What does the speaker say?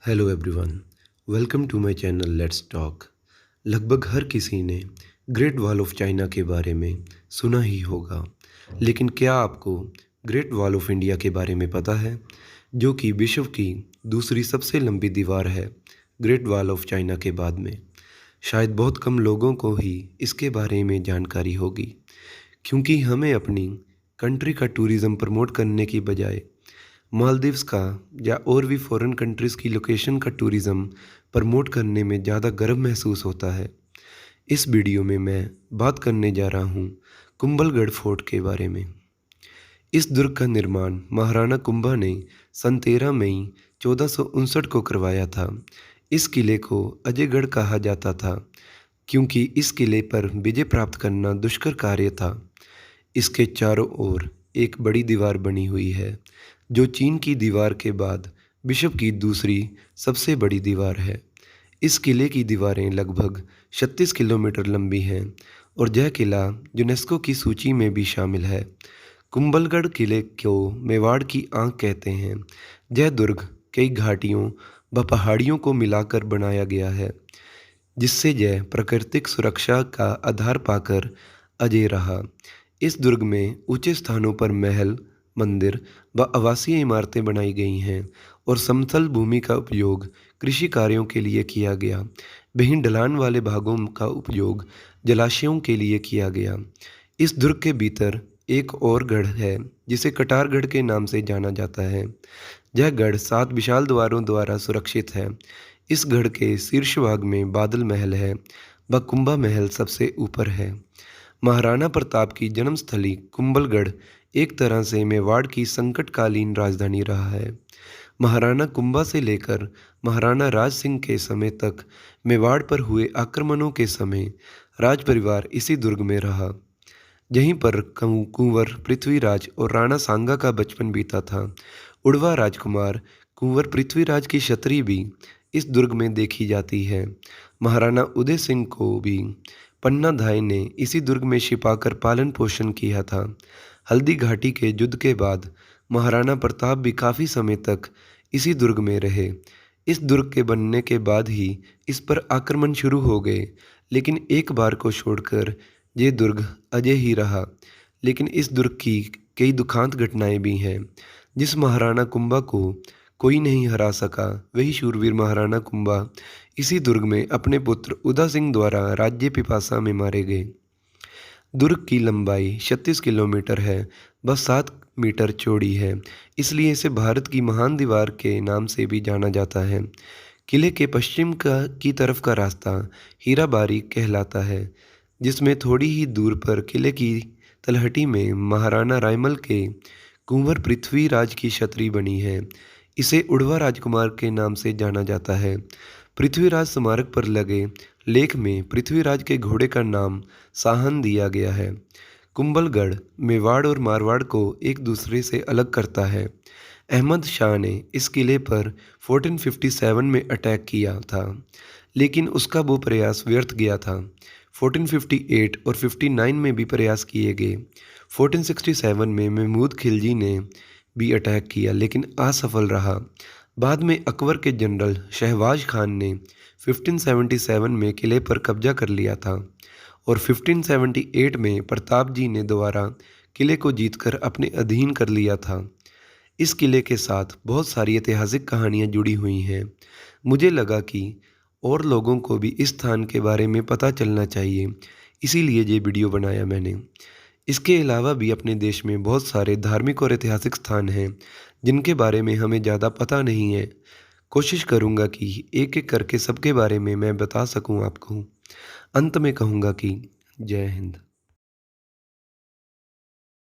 Hello everyone, welcome to my channel let's talk. लगभग हर किसी ने ग्रेट वॉल ऑफ चाइना के बारे में सुना ही होगा, लेकिन क्या आपको ग्रेट वॉल ऑफ इंडिया के बारे में पता है, जो कि विश्व की दूसरी सबसे लंबी दीवार है ग्रेट वॉल ऑफ चाइना के बाद में। शायद बहुत कम लोगों को ही इसके बारे में जानकारी होगी, क्योंकि हमें अपनी कंट्री का टूरिज़्म प्रमोट करने की बजाय मालदीव्स का या और भी फॉरेन कंट्रीज़ की लोकेशन का टूरिज़्म प्रमोट करने में ज़्यादा गर्व महसूस होता है। इस वीडियो में मैं बात करने जा रहा हूँ कुंभलगढ़ फोर्ट के बारे में। इस दुर्ग का निर्माण महाराणा कुंभा ने सन 13 मई 1459 को करवाया था। इस किले को अजयगढ़ कहा जाता था, क्योंकि इस किले पर विजय प्राप्त करना दुष्कर कार्य था। इसके चारों ओर एक बड़ी दीवार बनी हुई है, जो चीन की दीवार के बाद विश्व की दूसरी सबसे बड़ी दीवार है। इस किले की दीवारें लगभग 36 किलोमीटर लंबी हैं और यह किला यूनेस्को की सूची में भी शामिल है। कुंभलगढ़ किले को मेवाड़ की आंख कहते हैं। यह दुर्ग कई घाटियों व पहाड़ियों को मिलाकर बनाया गया है, जिससे यह प्राकृतिक सुरक्षा का आधार पाकर अजय रहा। इस दुर्ग में ऊंचे स्थानों पर महल, मंदिर व आवासीय इमारतें बनाई गई हैं और समतल भूमि का उपयोग कृषि कार्यों के लिए किया गया। वहीं ढलान वाले भागों का उपयोग जलाशयों के लिए किया गया। इस दुर्ग के भीतर एक और गढ़ है, जिसे कटारगढ़ के नाम से जाना जाता है। यह गढ़ 7 विशाल द्वारों द्वारा सुरक्षित है। इस गढ़ के शीर्ष भाग में बादल महल है व कुंभा महल सबसे ऊपर है। महाराणा प्रताप की जन्मस्थली कुंभलगढ़ एक तरह से मेवाड़ की संकटकालीन राजधानी रहा है। महाराणा कुंभा से लेकर महाराणा राज सिंह के समय तक मेवाड़ पर हुए आक्रमणों के समय राज परिवार इसी दुर्ग में रहा। यहीं पर कुंवर पृथ्वीराज और राणा सांगा का बचपन बीता था। उड़वा राजकुमार कुंवर पृथ्वीराज की छतरी भी इस दुर्ग में देखी जाती है। महाराणा उदय सिंह को भी पन्ना धाय ने इसी दुर्ग में छिपाकर पालन पोषण किया था। हल्दी घाटी के युद्ध के बाद महाराणा प्रताप भी काफ़ी समय तक इसी दुर्ग में रहे। इस दुर्ग के बनने के बाद ही इस पर आक्रमण शुरू हो गए, लेकिन एक बार को छोड़कर ये दुर्ग अजय ही रहा। लेकिन इस दुर्ग की कई दुखांत घटनाएं भी हैं। जिस महाराणा कुंभा को कोई नहीं हरा सका, वही शूरवीर महाराणा कुंभा इसी दुर्ग में अपने पुत्र उदा सिंह द्वारा राज्य पिपासा में मारे गए। दुर्ग की लंबाई 36 किलोमीटर है, बस 7 मीटर चौड़ी है, इसलिए इसे भारत की महान दीवार के नाम से भी जाना जाता है। किले के पश्चिम की तरफ का रास्ता हीराबारी कहलाता है, जिसमें थोड़ी ही दूर पर किले की तलहटी में महाराणा रायमल के कुंवर पृथ्वीराज की छतरी बनी है। इसे उड़वा राजकुमार के नाम से जाना जाता है। पृथ्वीराज स्मारक पर लगे लेख में पृथ्वीराज के घोड़े का नाम साहन दिया गया है। कुंभलगढ़ मेवाड़ और मारवाड़ को एक दूसरे से अलग करता है। अहमद शाह ने इस किले पर 1457 में अटैक किया था, लेकिन उसका वो प्रयास व्यर्थ गया था। 1458 और 59 में भी प्रयास किए गए। 1467 में महमूद खिलजी ने भी अटैक किया, लेकिन असफल रहा। बाद में अकबर के जनरल शहबाज खान ने 1577 में किले पर कब्जा कर लिया था और 1578 में प्रताप जी ने दोबारा किले को जीतकर अपने अधीन कर लिया था। इस किले के साथ बहुत सारी ऐतिहासिक कहानियाँ जुड़ी हुई हैं। मुझे लगा कि और लोगों को भी इस स्थान के बारे में पता चलना चाहिए, इसीलिए ये वीडियो बनाया मैंने। इसके अलावा भी अपने देश में बहुत सारे धार्मिक और ऐतिहासिक स्थान हैं, जिनके बारे में हमें ज़्यादा पता नहीं है। कोशिश करूँगा कि एक एक करके सबके बारे में मैं बता सकूँ आपको। अंत में कहूँगा कि जय हिंद।